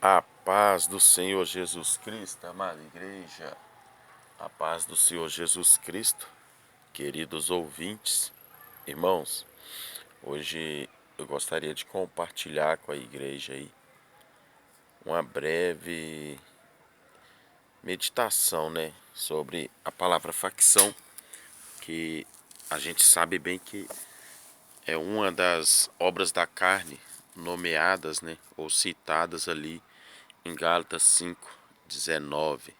A paz do Senhor Jesus Cristo, amada igreja, a paz do Senhor Jesus Cristo, queridos ouvintes, irmãos, hoje eu gostaria de compartilhar com a igreja aí uma breve meditação, sobre a palavra facção, que a gente sabe bem que é uma das obras da carne nomeadas, ou citadas ali em Gálatas 5:19.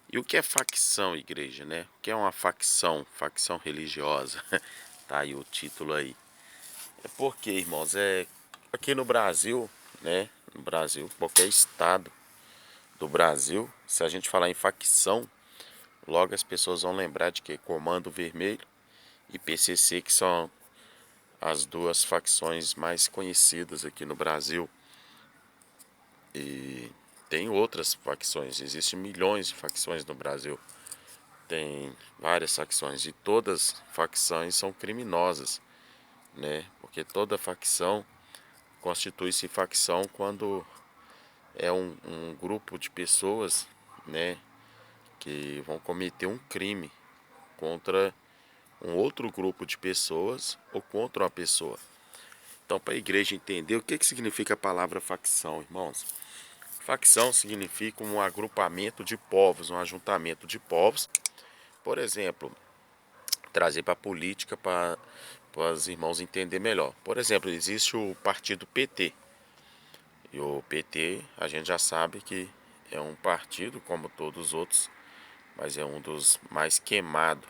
E o que é facção, igreja, né? O que é uma facção? Facção religiosa. Tá aí o título aí. É porque, irmãos, aqui no Brasil, No Brasil, qualquer estado do Brasil, se a gente falar em facção, logo as pessoas vão lembrar de que Comando Vermelho e PCC, que são as duas facções mais conhecidas aqui no Brasil. E tem outras facções, existem milhões de facções no Brasil. Tem várias facções e todas facções são criminosas, Porque toda facção constitui-se facção quando é um grupo de pessoas, Que vão cometer um crime contra um outro grupo de pessoas ou contra uma pessoa. Então, para a igreja entender o que significa a palavra facção, irmãos. Facção significa um agrupamento de povos, um ajuntamento de povos. Por exemplo, trazer para a política para os irmãos entenderem melhor. Por exemplo, existe o partido PT. E o PT, a gente já sabe que é um partido, como todos os outros, mas é um dos mais queimados,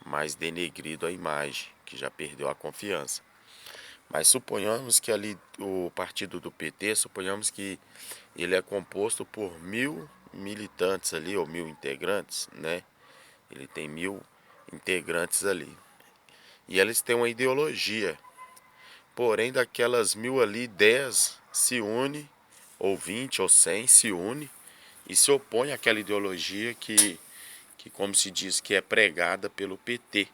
Mais denegrido a imagem, que já perdeu a confiança. Mas suponhamos que ali o partido do PT, suponhamos que ele é composto por 1.000 militantes ali, ou 1.000 integrantes, Ele tem 1.000 integrantes ali. E eles têm uma ideologia. Porém, daquelas 1.000 ali, 10 se une, ou 20 ou 100 se une e se opõe àquela ideologia que como se diz, que é pregada pelo PT,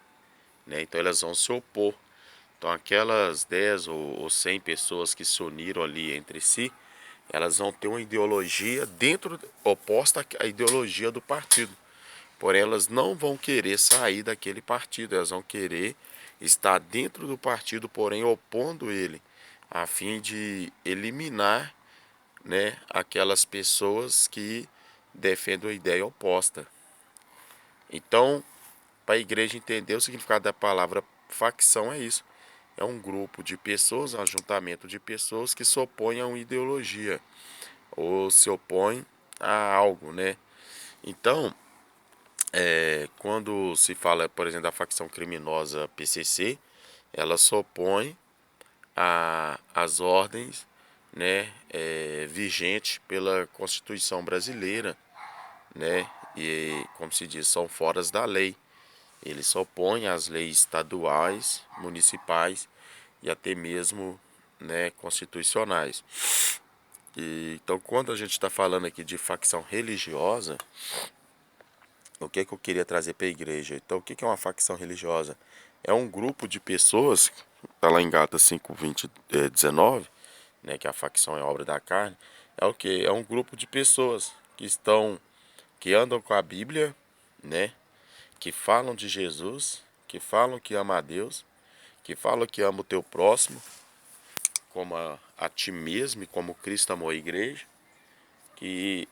Então elas vão se opor. Então aquelas 10 ou 100 pessoas que se uniram ali entre si, elas vão ter uma ideologia oposta à ideologia do partido. Porém, elas não vão querer sair daquele partido, elas vão querer estar dentro do partido, porém opondo ele, a fim de eliminar, aquelas pessoas que defendem a ideia oposta. Então, para a igreja entender o significado da palavra facção é isso. É um grupo de pessoas, um ajuntamento de pessoas que se opõem a uma ideologia ou se opõem a algo, Então, quando se fala, por exemplo, da facção criminosa PCC, ela se opõe às ordens, vigentes pela Constituição brasileira, E, como se diz, são fora da lei. Eles se opõem às leis estaduais, municipais e até mesmo, constitucionais. Então, quando a gente está falando aqui de facção religiosa, o que eu queria trazer para a igreja? Então, o que é uma facção religiosa? É um grupo de pessoas, está lá em Gálatas 5:20, 19, que a facção é obra da carne. É o que? É um grupo de pessoas que andam com a Bíblia, que falam de Jesus, que falam que ama a Deus, que falam que ama o teu próximo, como a ti mesmo e como Cristo amou a igreja, que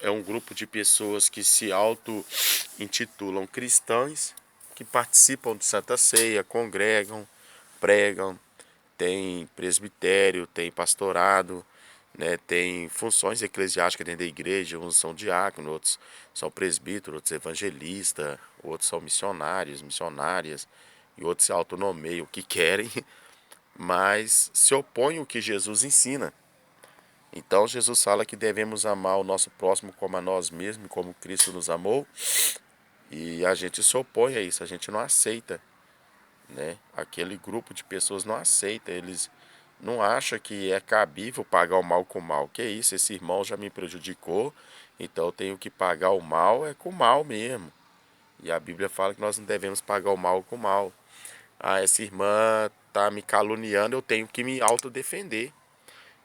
é um grupo de pessoas que se auto-intitulam cristãs, que participam de Santa Ceia, congregam, pregam, tem presbitério, tem pastorado, tem funções eclesiásticas dentro da igreja. Uns são diáconos, outros são presbíteros, outros evangelistas, outros são missionários, missionárias, e outros se autonomeiam o que querem, mas se opõem ao que Jesus ensina. Então Jesus fala que devemos amar o nosso próximo como a nós mesmos, como Cristo nos amou, e a gente se opõe a isso, a gente não aceita, Aquele grupo de pessoas não aceita, eles não acham que é cabível pagar o mal com o mal. Que isso, esse irmão já me prejudicou, então eu tenho que pagar o mal com o mal mesmo. E a Bíblia fala que nós não devemos pagar o mal com o mal. Ah, essa irmã está me caluniando, eu tenho que me autodefender.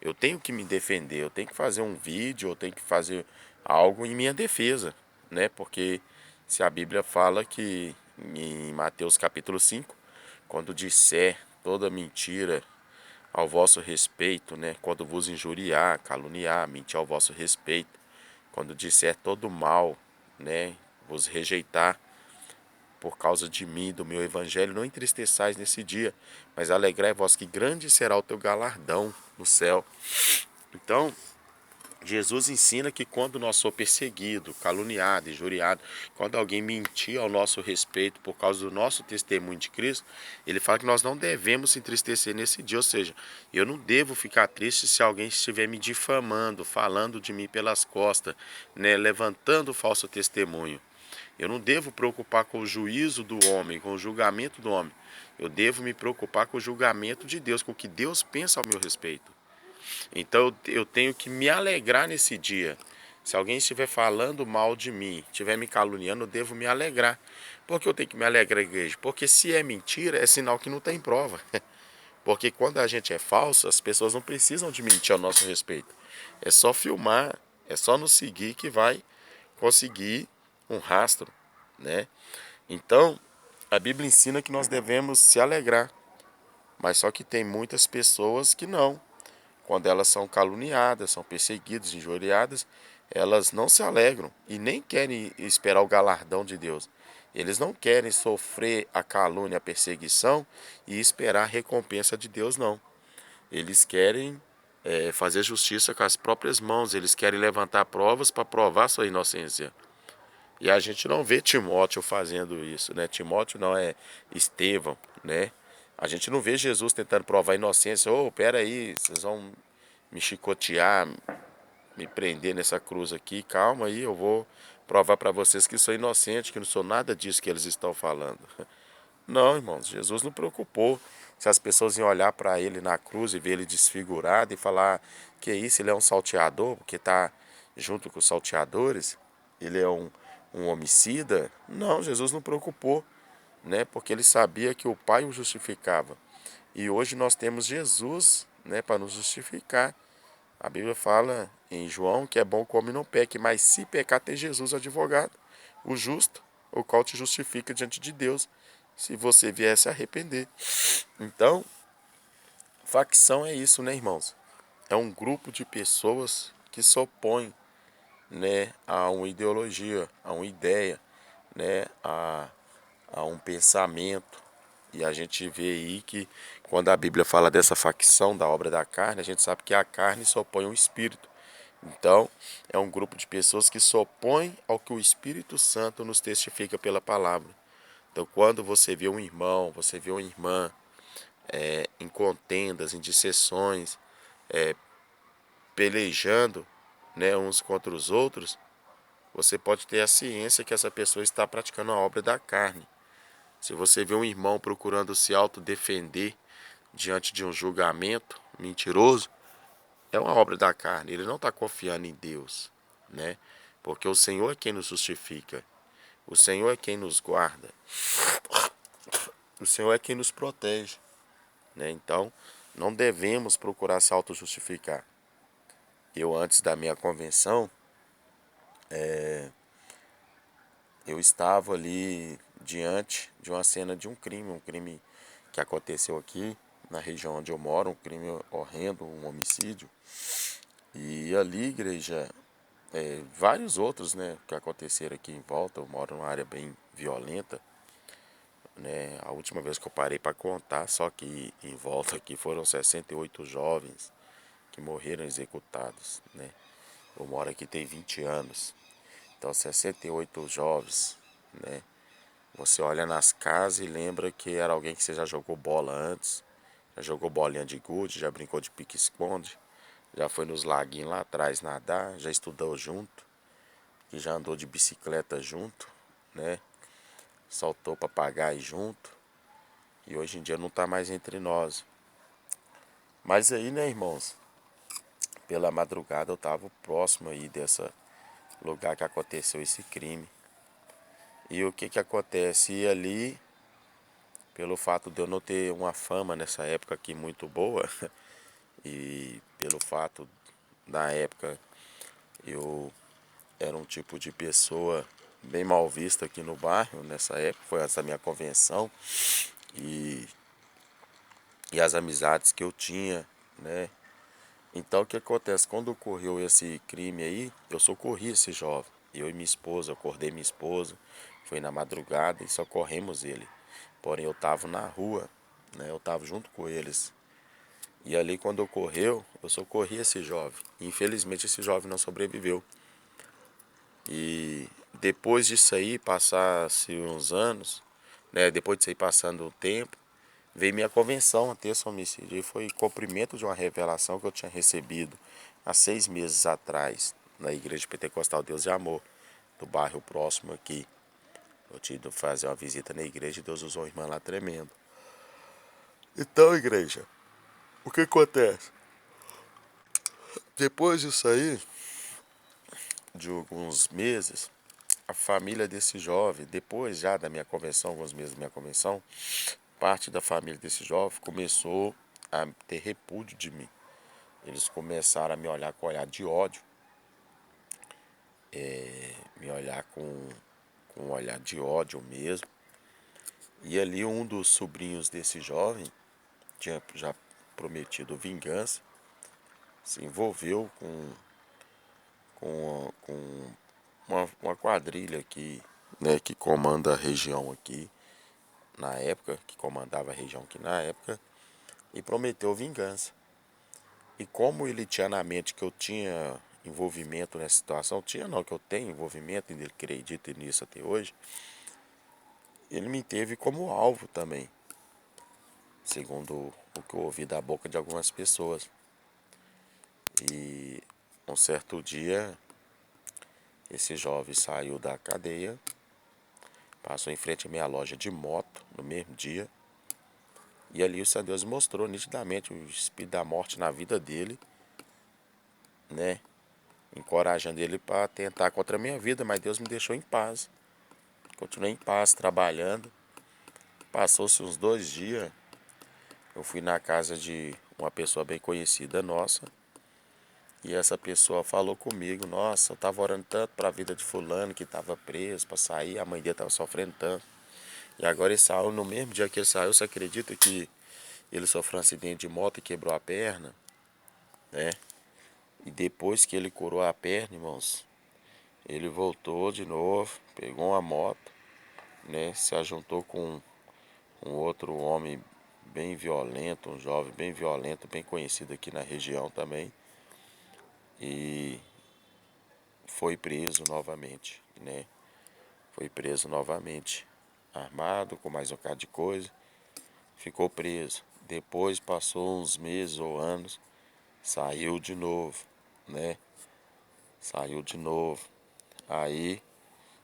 eu tenho que me defender, eu tenho que fazer um vídeo, eu tenho que fazer algo em minha defesa, né? Porque se a Bíblia fala que em Mateus capítulo 5, quando disser toda mentira ao vosso respeito, né? Quando vos injuriar, caluniar, mentir ao vosso respeito, quando disser todo mal, né? Vos rejeitar por causa de mim, do meu evangelho, não entristeçais nesse dia, mas alegrai-vos que grande será o teu galardão no céu. Então, Jesus ensina que quando nós somos perseguidos, caluniados, injuriados, quando alguém mentir ao nosso respeito por causa do nosso testemunho de Cristo, ele fala que nós não devemos se entristecer nesse dia, ou seja, eu não devo ficar triste se alguém estiver me difamando, falando de mim pelas costas, né, levantando falso testemunho. Eu não devo preocupar com o juízo do homem, com o julgamento do homem. Eu devo me preocupar com o julgamento de Deus, com o que Deus pensa ao meu respeito. Então eu tenho que me alegrar nesse dia. Se alguém estiver falando mal de mim, estiver me caluniando, eu devo me alegrar. Por que eu tenho que me alegrar, igreja? Porque se é mentira, é sinal que não tem prova. Porque quando a gente é falso, as pessoas não precisam de mentir ao nosso respeito. É só filmar, é só nos seguir que vai conseguir um rastro, né? Então, a Bíblia ensina que nós devemos se alegrar, mas só que tem muitas pessoas que não. Quando elas são caluniadas, são perseguidas, injuriadas, elas não se alegram e nem querem esperar o galardão de Deus. Eles não querem sofrer a calúnia, a perseguição e esperar a recompensa de Deus, não. Eles querem fazer justiça com as próprias mãos, eles querem levantar provas para provar sua inocência. E a gente não vê Timóteo fazendo isso, né? Timóteo não é Estevão, né? A gente não vê Jesus tentando provar a inocência. Ô, pera aí, vocês vão me chicotear, me prender nessa cruz aqui. Calma aí, eu vou provar para vocês que sou inocente, que não sou nada disso que eles estão falando. Não, irmãos, Jesus não preocupou se as pessoas iam olhar para ele na cruz e ver ele desfigurado e falar que isso, ele é um salteador, porque está junto com os salteadores, ele é um homicida. Não, Jesus não preocupou, né? Porque ele sabia que o Pai o justificava. E hoje nós temos Jesus, né, para nos justificar. A Bíblia fala em João que é bom que o homem não peque, mas se pecar tem Jesus advogado, o justo, o qual te justifica diante de Deus, se você vier se arrepender. Então, facção é isso, né, irmãos? É um grupo de pessoas que se opõem, né, a uma ideologia, a uma ideia, né, a um pensamento. E a gente vê aí que quando a Bíblia fala dessa facção da obra da carne, a gente sabe que a carne se opõe ao espírito. Então, é um grupo de pessoas que se opõem ao que o Espírito Santo nos testifica pela palavra. Então, quando você vê um irmão, você vê uma irmã em contendas, em dissensões, pelejando, né, uns contra os outros, você pode ter a ciência que essa pessoa está praticando a obra da carne. Se você vê um irmão procurando se autodefender diante de um julgamento mentiroso, é uma obra da carne. Ele não está confiando em Deus, né? Porque o Senhor é quem nos justifica. O Senhor é quem nos guarda. O Senhor é quem nos protege, né? Então, não devemos procurar se auto-justificar. Eu, antes da minha convenção, eu estava ali diante de uma cena de um crime que aconteceu aqui na região onde eu moro, um crime horrendo, um homicídio. E ali, igreja, vários outros, né, que aconteceram aqui em volta. Eu moro numa área bem violenta, né? A última vez que eu parei para contar, só que em volta aqui foram 68 jovens que morreram executados, né? Eu moro aqui tem 20 anos. Então 68 jovens, né? Você olha nas casas e lembra que era alguém que você já jogou bola antes, já jogou bolinha de gude, já brincou de pique-esconde, já foi nos laguinhos lá atrás nadar, já estudou junto, que já andou de bicicleta junto, né? Saltou papagaio junto e hoje em dia não está mais entre nós. Mas aí, né, irmãos, pela madrugada eu estava próximo aí desse lugar que aconteceu esse crime. E o que que acontece? E ali, pelo fato de eu não ter uma fama nessa época aqui muito boa, E pelo fato, na época, eu era um tipo de pessoa bem mal vista aqui no bairro, nessa época, foi essa minha convenção. E, e as amizades que eu tinha, né? Então o que acontece? Quando ocorreu esse crime aí, eu socorri esse jovem. Eu e minha esposa, eu acordei minha esposa, foi na madrugada e socorremos ele. Porém eu estava na rua, né? Eu estava junto com eles. E ali quando ocorreu, eu socorri esse jovem. Infelizmente esse jovem não sobreviveu. E depois disso aí, passasse uns anos, né? Depois disso aí passando o tempo, veio minha convenção a terça homicídio. E foi cumprimento de uma revelação que eu tinha recebido há 6 meses atrás, na Igreja Pentecostal Deus de Amor, do bairro próximo aqui. Eu tive que fazer uma visita na igreja e Deus usou uma irmã lá tremendo. Então, igreja, o que acontece? Depois disso aí, de alguns meses, a família desse jovem, depois já da minha convenção, alguns meses da minha convenção, parte da família desse jovem começou a ter repúdio de mim. Eles começaram a me olhar com olhar de ódio, me olhar com um olhar de ódio mesmo. E ali um dos sobrinhos desse jovem tinha já prometido vingança, se envolveu com uma quadrilha aqui, né, que comanda a região aqui na época, que comandava a região aqui na época, e prometeu vingança. E como ele tinha na mente que eu tinha envolvimento nessa situação, tinha não, que eu tenho envolvimento, e ele acredita nisso até hoje, ele me teve como alvo também, segundo o que eu ouvi da boca de algumas pessoas. E um certo dia, esse jovem saiu da cadeia, passou em frente à minha loja de moto no mesmo dia, e ali o Senhor Deus mostrou nitidamente o espírito da morte na vida dele, né? Encorajando ele para tentar contra a minha vida, mas Deus me deixou em paz. Continuei em paz, trabalhando. Passou-se uns 2 dias, eu fui na casa de uma pessoa bem conhecida nossa, e essa pessoa falou comigo: nossa, eu estava orando tanto para a vida de fulano que estava preso para sair, a mãe dele estava sofrendo tanto. E agora ele saiu, no mesmo dia que ele saiu, você acredita que ele sofreu um acidente de moto e quebrou a perna, né? E depois que ele curou a perna, irmãos, ele voltou de novo, pegou uma moto, né? Se ajuntou com um outro homem bem violento, um jovem bem violento, bem conhecido aqui na região também. E foi preso novamente, né? Foi preso novamente, armado, com mais um bocado de coisa. Ficou preso. Depois passou uns meses ou anos, saiu de novo, né? Saiu de novo. Aí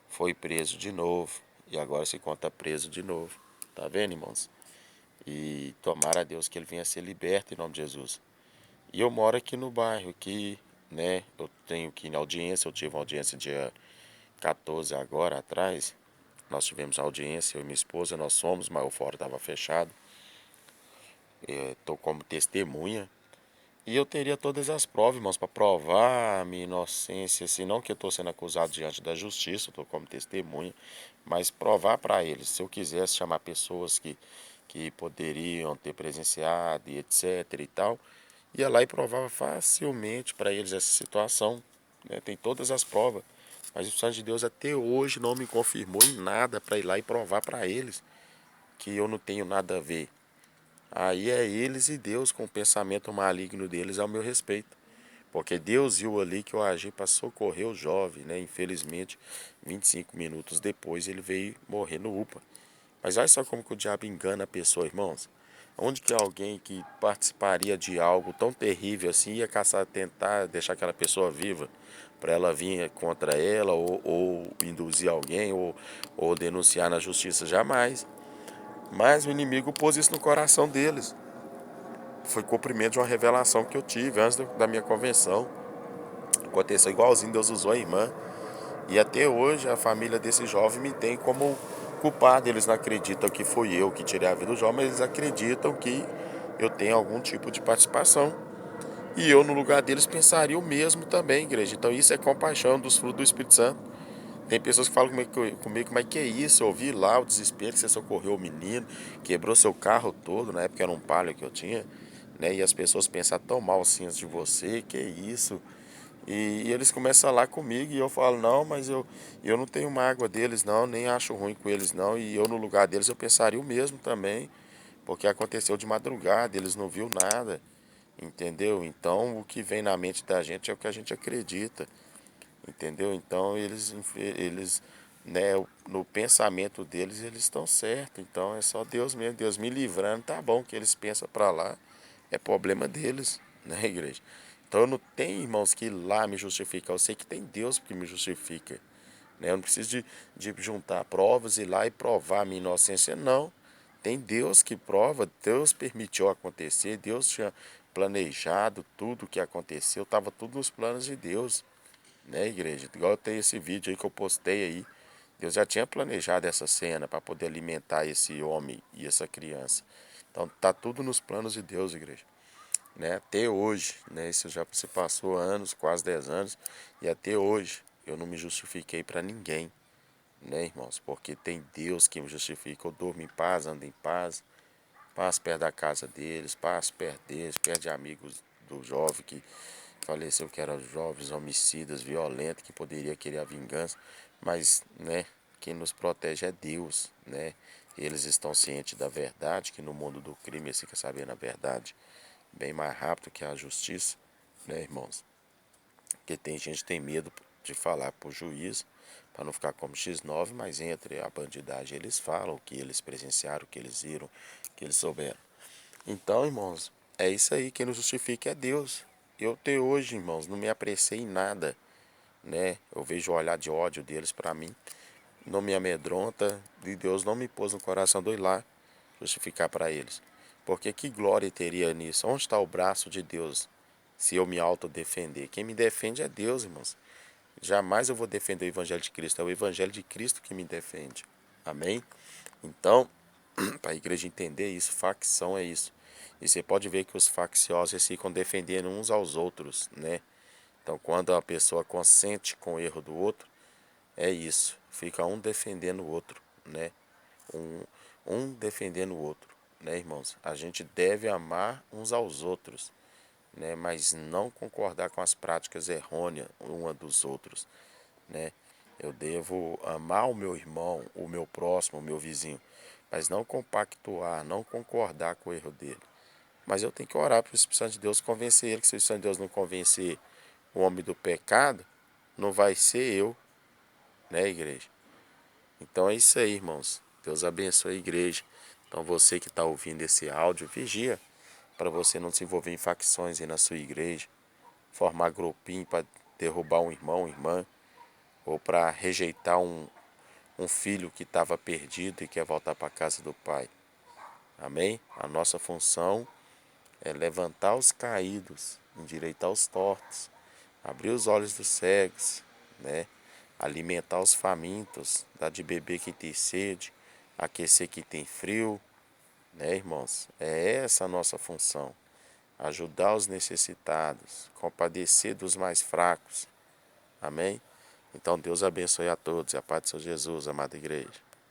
foi preso de novo. E agora se encontra preso de novo. Tá vendo, irmãos? E tomara a Deus que ele venha ser liberto em nome de Jesus. E eu moro aqui no bairro, aqui, né? Eu tenho que ir na audiência. Eu tive uma audiência dia 14 agora atrás. Nós tivemos audiência, eu e minha esposa, nós fomos, mas o fórum estava fechado. Estou como testemunha. E eu teria todas as provas, irmãos, para provar a minha inocência, se não que eu estou sendo acusado diante da justiça, estou como testemunha, mas provar para eles, se eu quisesse chamar pessoas que poderiam ter presenciado e etc e tal, ia lá e provava facilmente para eles essa situação, né? Tem todas as provas, mas o Santo de Deus até hoje não me confirmou em nada para ir lá e provar para eles que eu não tenho nada a ver. Aí é eles e Deus com o pensamento maligno deles ao meu respeito. Porque Deus viu ali que eu agi para socorrer o jovem, né? Infelizmente, 25 minutos depois ele veio morrer no UPA. Mas olha só como que o diabo engana a pessoa, irmãos. Onde que alguém que participaria de algo tão terrível assim ia caçar, tentar deixar aquela pessoa viva para ela vir contra ela ou induzir alguém ou denunciar na justiça? Jamais. Mas o inimigo pôs isso no coração deles. Foi cumprimento de uma revelação que eu tive antes da minha convenção. Aconteceu igualzinho, Deus usou a irmã. E até hoje a família desse jovem me tem como culpado. Eles não acreditam que fui eu que tirei a vida do jovem, mas eles acreditam que eu tenho algum tipo de participação. E eu, no lugar deles, pensaria o mesmo também, igreja. Então isso é compaixão dos frutos do Espírito Santo. Tem pessoas que falam comigo, mas que é isso? Eu ouvi lá o desespero que você socorreu o menino, quebrou seu carro todo, na época era um Palio que eu tinha, né? E as pessoas pensam tão mal assim de você, que é isso? E eles começam lá comigo e eu falo, não, mas eu não tenho mágoa deles não, nem acho ruim com eles não. E eu no lugar deles eu pensaria o mesmo também, porque aconteceu de madrugada, eles não viu nada, entendeu? Então o que vem na mente da gente é o que a gente acredita. Entendeu? Então eles, né, no pensamento deles eles estão certos. Então é só Deus mesmo, Deus me livrando, tá bom que eles pensam para lá, é problema deles, né, igreja? Então eu não tenho, irmãos, que ir lá me justificar. Eu sei que tem Deus que me justifica, né? Eu não preciso de juntar provas e ir lá e provar a minha inocência, não. Tem Deus que prova, Deus permitiu acontecer, Deus tinha planejado tudo o que aconteceu, estava tudo nos planos de Deus, né, igreja? Igual tem esse vídeo aí que eu postei aí. Deus já tinha planejado essa cena para poder alimentar esse homem e essa criança. Então tá tudo nos planos de Deus, igreja. Né? Até hoje, né? Isso já se passou anos, quase 10 anos, e até hoje eu não me justifiquei para ninguém, né, irmãos? Porque tem Deus que me justifica. Eu durmo em paz, ando em paz, paz perto da casa deles, paz perto deles, perto de amigos do jovem que faleceu, que eram jovens homicidas, violentos, que poderia querer a vingança, mas, né, quem nos protege é Deus, né? Eles estão cientes da verdade, que no mundo do crime eles ficam sabendo a verdade bem mais rápido que a justiça, né, irmãos? Porque tem gente que tem medo de falar pro juiz, para não ficar como X9, mas entre a bandidagem eles falam o que eles presenciaram, o que eles viram, o que eles souberam. Então, irmãos, é isso aí, quem nos justifica é Deus. Eu até hoje, irmãos, não me apressei em nada, né? Eu vejo o olhar de ódio deles para mim, não me amedronta, e Deus não me pôs no coração de ir lá justificar para eles. Porque que glória teria nisso? Onde está o braço de Deus se eu me autodefender? Quem me defende é Deus, irmãos. Jamais eu vou defender o Evangelho de Cristo, é o Evangelho de Cristo que me defende. Amém? Então, para a igreja entender isso, facção é isso. E você pode ver que os facciosos eles ficam defendendo uns aos outros, né? Então, quando a pessoa consente com o erro do outro, é isso. Fica um defendendo o outro, né? Um, um defendendo o outro, né, irmãos? A gente deve amar uns aos outros, né? Mas não concordar com as práticas errôneas uma dos outros, né? Eu devo amar o meu irmão, o meu próximo, o meu vizinho, mas não compactuar, não concordar com o erro dele. Mas eu tenho que orar para o Espírito Santo de Deus convencer ele, que se o Espírito Santo de Deus não convencer o homem do pecado, não vai ser eu, né, igreja? Então é isso aí, irmãos. Deus abençoe a igreja. Então você que está ouvindo esse áudio, vigia para você não se envolver em facções aí na sua igreja, formar grupinho para derrubar um irmão, irmã, ou para rejeitar um filho que estava perdido e quer voltar para a casa do pai. Amém? A nossa função é levantar os caídos, endireitar os tortos, abrir os olhos dos cegos, né? Alimentar os famintos, dar de beber quem tem sede, aquecer quem tem frio, né, irmãos? É essa a nossa função. Ajudar os necessitados, compadecer dos mais fracos. Amém? Então Deus abençoe a todos e a paz de Senhor Jesus, amada igreja.